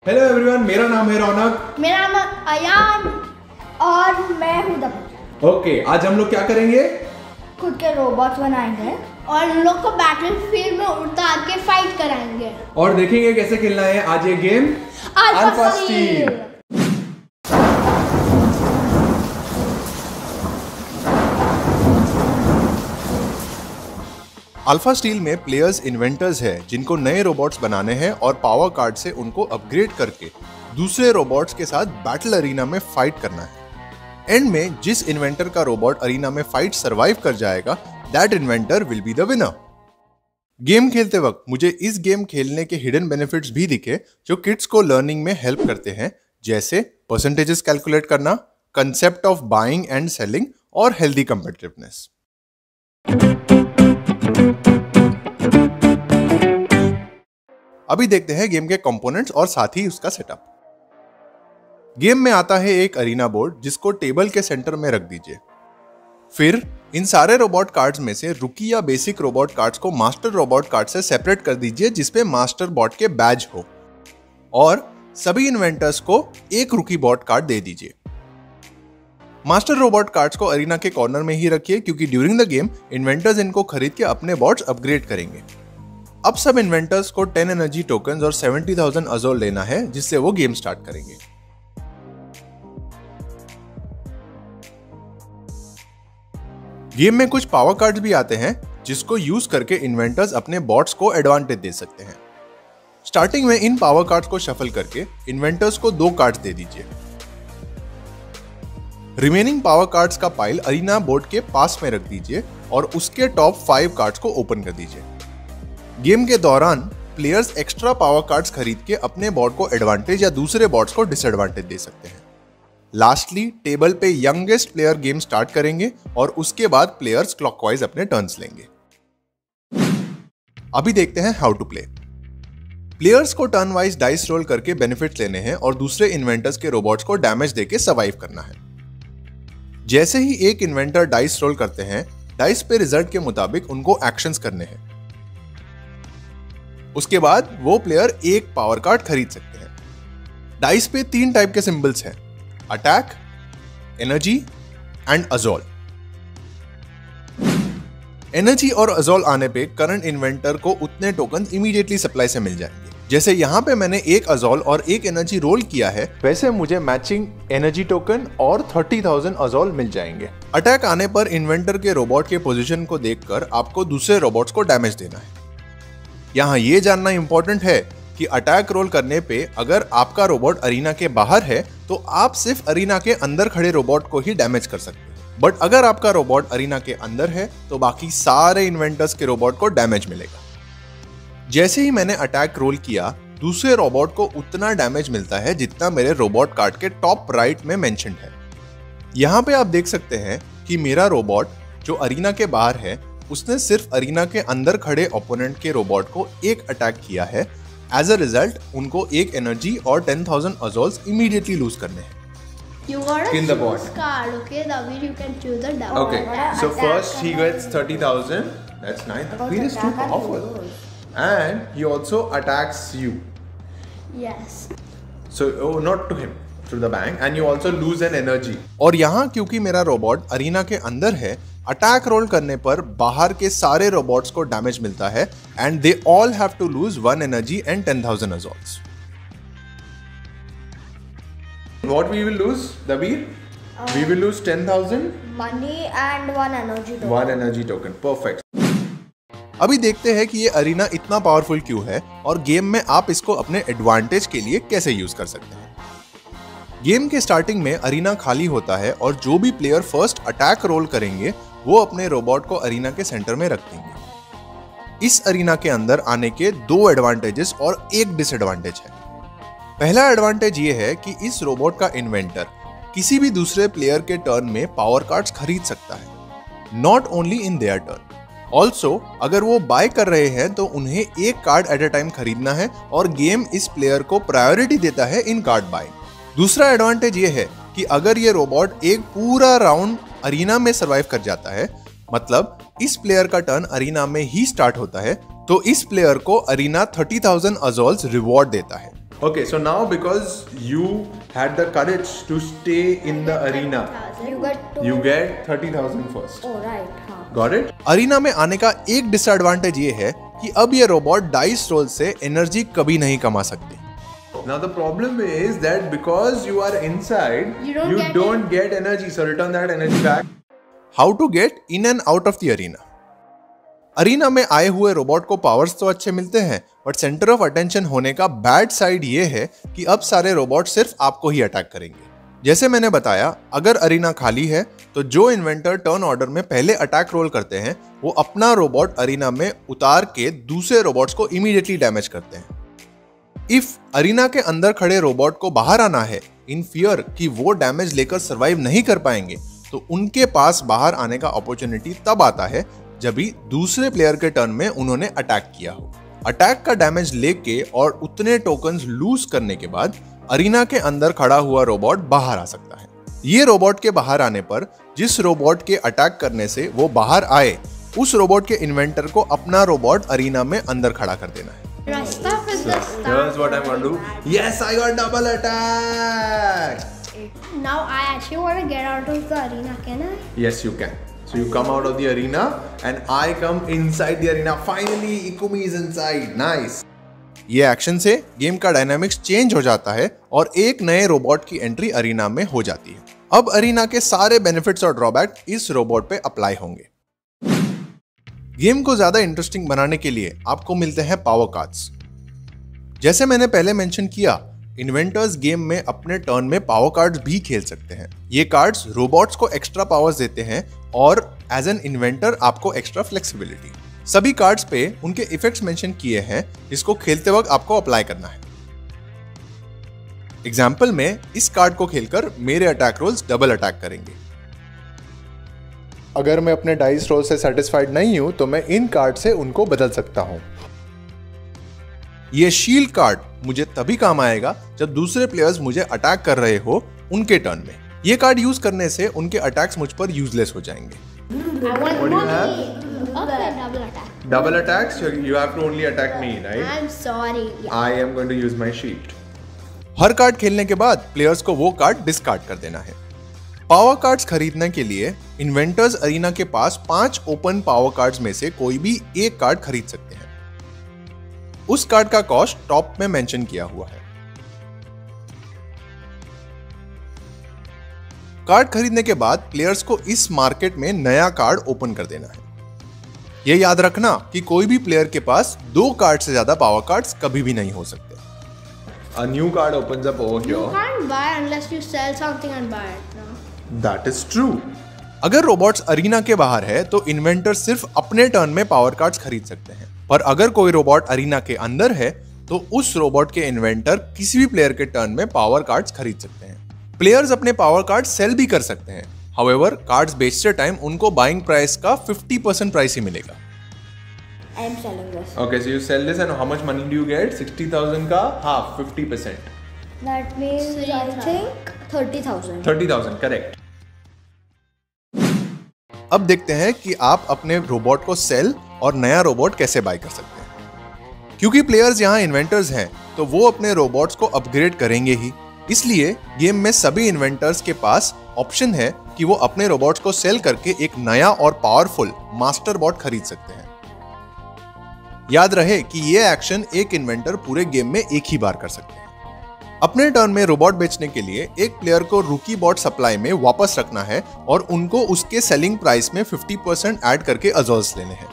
Hello everyone, मेरा नाम है रौनक। मेरा नाम अयान और मैं हूँ दबंग। ओके, आज हम लोग क्या करेंगे? खुद के रोबोट्स बनाएंगे और उन लोग को बैटलफील्ड में उतार के फाइट कराएंगे और देखेंगे कैसे खेलना है आज ये game alpha steel. Alpha steel में प्लेयर्स इन्वेंटर्स हैं जिनको नए रोबोट्स बनाने हैं और पावर कार्ड से उनको अपग्रेड करके दूसरे रोबोट्स के साथ बैटल अरीना में फाइट करना है। एंड में जिस इन्वेंटर का रोबोट अरीना में फाइट सरवाइव कर जाएगा, that inventor will be the winner. Game खेलते वक्त मुझे इस गेम खेलने के हिडन बेनिफिट्स भी दिखे जो किड्स को लर्निंग में हेल्प करते हैं, जैसे परसेंटेजेस कैलकुलेट करना, concept of buying and selling और हेल्दी कम्पिटिटिवनेस। अभी देखते हैं गेम के कंपोनेंट्स और साथ ही उसका सेटअप। गेम में आता है एक अरीना बोर्ड जिसको टेबल के सेंटर में रख दीजिए। फिर इन सारे रोबोट कार्ड्स में से रुकी या बेसिक रोबोट कार्ड्स को मास्टर रोबोट कार्ड से सेपरेट कर दीजिए जिसपे मास्टर बॉट के बैज हो, और सभी इन्वेंटर्स को एक रुकी बॉट कार्ड दे दीजिए। मास्टर रोबोट कार्ड्स को अरीना के कॉर्नर में ही रखिए क्योंकि ड्यूरिंग द गेम इन्वेंटर्स इनको खरीद के अपने बॉट्स अपग्रेड करेंगे। अब सब इन्वेंटर्स को 10 एनर्जी टोकन्स और 70,000 अज़ोल लेना है जिससे वो गेम स्टार्ट करेंगे। गेम में कुछ पावर कार्ड्स भी आते हैं जिसको यूज करके इन्वेंटर्स अपने बॉट्स को एडवांटेज दे सकते हैं। स्टार्टिंग में इन पावर कार्ड्स को शफल करके इन्वेंटर्स को 2 कार्ड्स दे दीजिए। रिमेनिंग पावर कार्ड्स का पाइल अरीना बोर्ड के पास में रख दीजिए और उसके टॉप 5 कार्ड्स को ओपन कर दीजिए। गेम के दौरान प्लेयर्स एक्स्ट्रा पावर कार्ड्स खरीद के अपने बॉट को एडवांटेज या दूसरे बॉट्स को डिसएडवांटेज दे सकते हैं। लास्टली टेबल पे यंगेस्ट प्लेयर गेम स्टार्ट करेंगे और उसके बाद प्लेयर्स क्लॉकवाइज अपने टर्न्स लेंगे। अभी देखते हैं हाउ टू प्ले। प्लेयर्स को टर्न वाइज डाइस रोल करके बेनिफिट्स लेने हैं और दूसरे इन्वेंटर्स के रोबोट्स को डैमेज देके सर्वाइव करना है। जैसे ही एक इन्वेंटर डाइस रोल करते हैं, डाइस पे रिजल्ट के मुताबिक उनको एक्शंस करने हैं। उसके बाद वो प्लेयर एक पावर कार्ड खरीद सकते हैं। डाइस पे 3 टाइप के सिंबल्स हैं, अटैक, एनर्जी एंड अज़ोल। एनर्जी और अज़ोल आने पे करंट इन्वेंटर को उतने टोकन इमीडिएटली सप्लाई से मिल जाएंगे। जैसे यहाँ पे मैंने एक अज़ोल और एक एनर्जी रोल किया है, वैसे मुझे मैचिंग एनर्जी टोकन और 30,000 अज़ोल मिल जाएंगे। अटैक आने पर इन्वेंटर के रोबोट के पोजीशन को देखकर आपको दूसरे रोबोट्स को डैमेज देना है। यहाँ ये जानना इंपॉर्टेंट है कि अटैक रोल करने पे अगर आपका रोबोट अरीना के बाहर है तो आप सिर्फ अरीना के अंदर खड़े रोबोट को ही डैमेज कर सकते हैं, बट अगर आपका रोबोट अरीना के अंदर है तो बाकी सारे इन्वेंटर्स के रोबोट को डैमेज मिलेगा। जैसे ही मैंने अटैक रोल किया, दूसरे रोबोट को उतना डैमेज मिलता है जितना मेरे रोबोट कार्ड के टॉप राइट में मेंशन्ड है। यहाँ पे आप देख सकते हैं कि मेरा रोबोट जो अरीना के बाहर है उसने सिर्फ अरीना के अंदर खड़े ओपोनेंट के रोबोट को एक अटैक किया है। एज अ रिजल्ट उनको एक एनर्जी और 10,000 अज़ोल्स इमीडिएटली लूज करने हैं। You gotta In the choose board. card, okay? David, you can choose the down. Okay, so first he gets 30,000. That's nice. David is too powerful, and he also attacks you. Yes. So not to him, to the bank, and you also lose an energy. और यहाँ क्योंकि मेरा robot arena के अंदर है, attack role करने पर बाहर के सारे रोबोट्स को डैमेज मिलता है and they all have to lose 1 energy and 10,000 अज़ोल्स। What we will lose, David? We will lose 10,000. Money and 1 energy token. 1 energy token. Perfect. अभी देखते हैं कि ये अरीना इतना पावरफुल क्यों है और गेम में आप इसको अपने एडवांटेज के लिए कैसे यूज कर सकते हैं। गेम के स्टार्टिंग में अरीना खाली होता है और जो भी प्लेयर फर्स्ट अटैक रोल करेंगे वो अपने रोबोट को अरीना के सेंटर में रख देंगे। इस अरीना के अंदर आने के 2 एडवांटेजेस और 1 डिसएडवांटेज है। पहला एडवांटेज ये है कि इस रोबोट का इन्वेंटर किसी भी दूसरे प्लेयर के टर्न में पावर कार्ड्स खरीद सकता है, not only in their turn. Also अगर वो बाय कर रहे हैं तो उन्हें एक कार्ड एट अ टाइम खरीदना है और गेम इस प्लेयर को प्रायोरिटी देता है इन कार्ड बाइंग। दूसरा एडवांटेज ये है कि अगर ये रोबोट एक पूरा राउंड अरीना में सरवाइव कर जाता है, मतलब इस प्लेयर का टर्न अरीना में ही स्टार्ट होता है, तो इस प्लेयर को अरीना 30,000 अज़ोल्स रिवॉर्ड देता है। Okay, so now because you had the courage to stay in the arena, you get 30,000 first. Oh right, हाँ. Got it? अरीना में आने का एक डिसएडवांटेज ये है कि अब ये रोबोट डाइस रोल से एनर्जी कभी नहीं कमा सकती। Now the problem is that because you are inside, you don't get energy. So return that energy back. How to get in and out of the arena? Arena में आए हुए robot को powers तो अच्छे मिलते हैं, बट सेंटर ऑफ अटेंशन होने का बैड साइड ये है कि अब सारे रोबोट सिर्फ आपको ही अटैक करेंगे। जैसे मैंने बताया, अगर अरीना खाली है तो जो इन्वेंटर टर्न ऑर्डर में पहले अटैक रोल करते हैं वो अपना रोबोट अरीना में उतार के दूसरे रोबोट्स को इमीडिएटली डैमेज करते हैं। इफ अरीना के अंदर खड़े रोबोट को बाहर आना है इन फियर कि वो डैमेज लेकर सरवाइव नहीं कर पाएंगे, तो उनके पास बाहर आने का अपॉर्चुनिटी तब आता है जब भी दूसरे प्लेयर के टर्न में उन्होंने अटैक किया हो। अटैक का डैमेज लेके और उतने टोकन्स लूज करने के बाद अरीना के अंदर खड़ा हुआ रोबोट बाहर आ सकता है। ये रोबोट के बाहर आने पर जिस रोबोट के अटैक करने से वो बाहर आए, उस रोबोट के इन्वेंटर को अपना रोबोट अरीना में अंदर खड़ा कर देना है। Here's what I'm gonna do. Yes, I got double attack. Now I actually want to get out of the arena, can I? Yes, you can. So you come out of the arena and I come inside the arena. Finally, Ikumi is inside. Nice. ये action से game का dynamics change हो जाता है और एक नए robot की एंट्री अरीना में हो जाती है। अब अरीना के सारे बेनिफिट्स और ड्रॉबैक इस रोबोट पे अप्लाई होंगे। गेम को ज्यादा इंटरेस्टिंग बनाने के लिए आपको मिलते हैं पावर कार्ड्स। जैसे मैंने पहले मेंशन किया, इन्वेंटर्स गेम में अपने टर्न में पावर कार्ड्स भी खेल सकते हैं। ये कार्ड्स रोबोट्स को एक्स्ट्रा पावर्स देते हैं और एज एन इन्वेंटर आपको एक्स्ट्रा फ्लेक्सिबिलिटी। सभी कार्ड्स पे उनके इफेक्ट्स मेंशन किए हैं, जिसको खेलते वक्त आपको अप्लाई करना है। एग्जाम्पल में इस कार्ड को खेलकर मेरे अटैक रोल्स डबल अटैक करेंगे। अगर मैं अपने डाइस रोल से सेटिस्फाइड नहीं हूं तो मैं इन कार्ड से उनको बदल सकता हूं। ये शील्ड कार्ड मुझे तभी काम आएगा जब दूसरे प्लेयर्स मुझे अटैक कर रहे हो उनके टर्न में। ये कार्ड यूज करने से उनके अटैक्स मुझ पर यूजलेस हो जाएंगे। What do you have? Okay, double attack. Double attacks? You have to only attack me, right? I'm sorry. Yeah. I am going to use my shield. Her card खेलने के बाद प्लेयर्स को वो card discard कर देना है। Power cards खरीदने के लिए इन्वेंटर्स अरीना के पास 5 ओपन पावर कार्ड्स में से कोई भी एक कार्ड खरीद सकते हैं। उस कार्ड का कॉस्ट टॉप में मेंशन किया हुआ है। कार्ड खरीदने के बाद प्लेयर्स को इस मार्केट में नया कार्ड ओपन कर देना है। यह याद रखना कि कोई भी प्लेयर के पास 2 कार्ड से ज्यादा पावर कार्ड्स कभी भी नहीं हो सकते। A new card opens up over You here. can't buy unless you sell something and buy it. No? That is true. अगर रोबोट्स अरीना के बाहर है तो इन्वेंटर सिर्फ अपने टर्न में पावर कार्ड्स खरीद सकते हैं, पर अगर कोई रोबोट अरीना के अंदर है तो उस रोबोट के इन्वेंटर किसी भी प्लेयर के टर्न में पावर कार्ड्स खरीद सकते हैं। प्लेयर्स अपने पावर कार्ड सेल भी कर सकते हैं। हाउएवर, कार्ड्स बेचते टाइम उनको बाइंग प्राइस का 50% प्राइस ही मिलेगा। I am selling this. Okay, so you sell this and how much money do you get? 60,000 ka half, 50%. That means I think 30,000. 30,000, correct. अब देखते हैं कि आप अपने रोबोट को सेल और नया रोबोट कैसे बाय कर सकते हैं। क्योंकि प्लेयर्स यहाँ इन्वेंटर्स हैं तो वो अपने रोबोट्स को अपग्रेड करेंगे ही, इसलिए गेम में सभी इन्वेंटर्स के पास ऑप्शन है कि वो अपने रोबोट्स को सेल करके एक नया और पावरफुल मास्टर बॉट खरीद सकते हैं। याद रहे कि ये एक्शन एक इन्वेंटर पूरे गेम में एक ही बार कर सकते हैं। अपने टर्न में रोबोट बेचने के लिए एक प्लेयर को रूकी बॉट सप्लाई में वापस रखना है और उनको उसके सेलिंग प्राइस में 50% ऐड करके अजोल्स लेने हैं।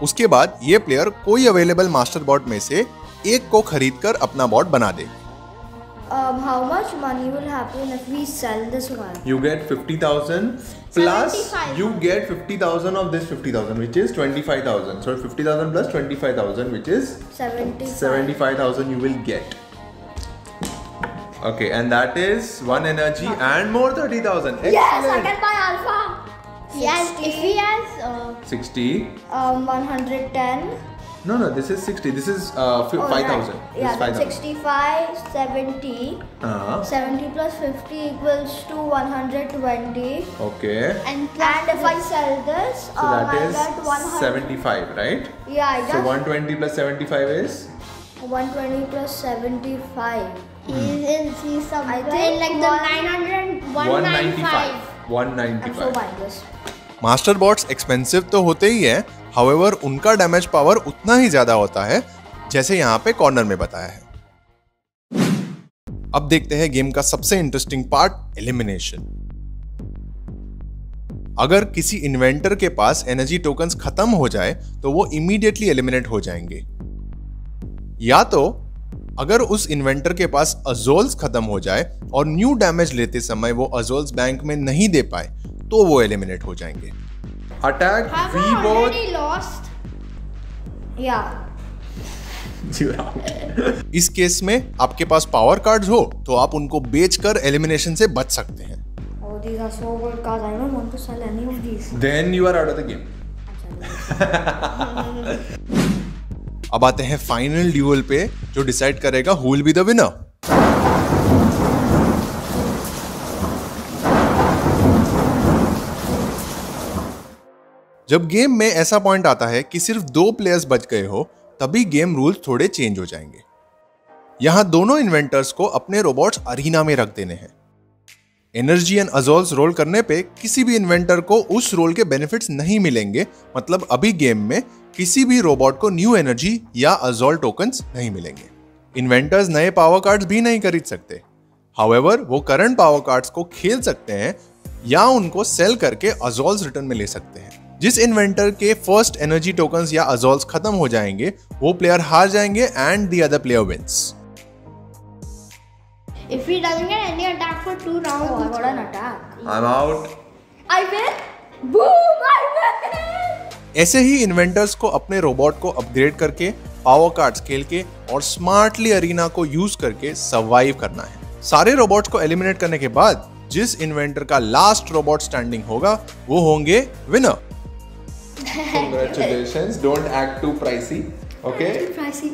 उसके बाद ये प्लेयर कोई अवेलेबल मास्टर बॉट में से एक को खरीद कर अपना बॉट बना दे। How much money will happen if we sell this one? You get 50,000 plus 75. you get 50,000 of this 50,000, which is 25,000. So 50,000 plus 25,000, which is 75,000 you will get. Okay, and that is 1 energy and more 30,000. Yes, I can buy alpha. Yes, if he has 60. 110. No, this is 60. This is 5,000. Right. Yeah, This is 5,000. 65, 70. 70 plus 50 equals to 120. Okay. And if I sell this, So that I is get 100. 75, right? Yeah, I So got 120 plus 75 is 120 plus 75. He's some. I think like the 900, 195. 195. I'm so buying this. Master bots expensive तो होते ही हैं, however उनका damage power उतना ही ज्यादा होता है जैसे यहाँ पे कॉर्नर में बताया है। अब देखते हैं गेम का सबसे इंटरेस्टिंग पार्ट, एलिमिनेशन। अगर किसी इन्वेंटर के पास एनर्जी टोकन्स खत्म हो जाए तो वो इमीडिएटली एलिमिनेट हो जाएंगे, या तो अगर उस इन्वेंटर के पास अजोल्स खत्म हो जाए और न्यू डैमेज लेते समय वो अजोल्स बैंक में नहीं दे पाए तो वो एलिमिनेट हो जाएंगे। Attack Have we I both. already lost? Yeah. You're out. इस केस में आपके पास पावर कार्ड्स हो तो आप उनको बेचकर एलिमिनेशन से बच सकते हैं। Oh, these are so good cards. I don't want to sell any of these. Then you are out of the game. अब आते हैं फाइनल ड्यूअल पे जो डिसाइड करेगा who will be the winner. जब गेम में ऐसा पॉइंट आता है कि सिर्फ 2 प्लेयर्स बच गए हो तभी गेम रूल्स थोड़े चेंज हो जाएंगे। यहां दोनों इन्वेंटर्स को अपने रोबोट्स अरीना में रख देने हैं। एनर्जी एंड अजोल्स रोल करने पे किसी भी इन्वेंटर को उस रोल के बेनिफिट्स नहीं मिलेंगे, मतलब अभी गेम में किसी भी रोबोट को न्यू एनर्जी या अजोल टोकन्स नहीं मिलेंगे। इन्वेंटर्स नए पावर कार्ड्स भी नहीं खरीद सकते, हाउएवर वो करंट पावर कार्ड्स को खेल सकते हैं या उनको सेल करके अजोल्स रिटर्न में ले सकते हैं। जिस इन्वेंटर के फर्स्ट एनर्जी टोकन्स या अजोल्स खत्म हो जाएंगे वो प्लेयर हार जाएंगे and the other player wins. If he doesn't get any attack for 2 rounds, Oh, I got an attack. I'm out. I win. Boom! I win. ऐसे ही इन्वेंटर्स को अपने रोबोट को अपग्रेड करके, पावर कार्ड्स खेल के और स्मार्टली अरीना को use करके सर्वाइव करना है। सारे रोबोट्स को एलिमिनेट करने के बाद जिस इन्वेंटर का लास्ट रोबोट स्टैंडिंग होगा वो होंगे winner. Congratulations. Don't act too pricey. Okay? Pricey.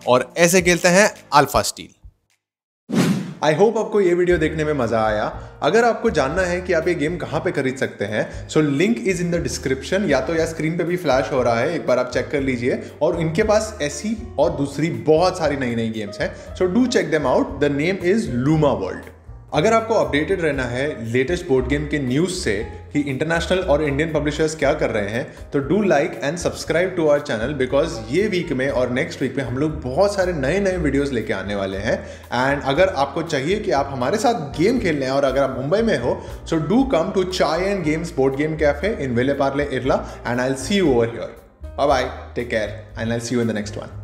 और ऐसे खेलते हैं अल्फा स्टील। आई होप आपको ये वीडियो देखने में मजा आया। अगर आपको जानना है कि आप ये गेम कहाँ पे खरीद सकते हैं, so link is in the description, या तो या स्क्रीन पे भी फ्लैश हो रहा है, एक बार आप चेक कर लीजिए। और इनके पास ऐसी और दूसरी बहुत सारी नई नई गेम्स हैं, so do check them out. The name is Luma World. अगर आपको अपडेटेड रहना है लेटेस्ट बोर्ड गेम के न्यूज से कि इंटरनेशनल और इंडियन पब्लिशर्स क्या कर रहे हैं, तो do like and subscribe to our channel, because ये वीक में और नेक्स्ट वीक में हम लोग बहुत सारे नए नए वीडियोस लेके आने वाले हैं। एंड अगर आपको चाहिए कि आप हमारे साथ गेम खेल लें और अगर आप मुंबई में हो, so do come to chai and games board game cafe in Vile Parle Irla, and I will see you over here. Bye bye, take care, and I will see you in the next one.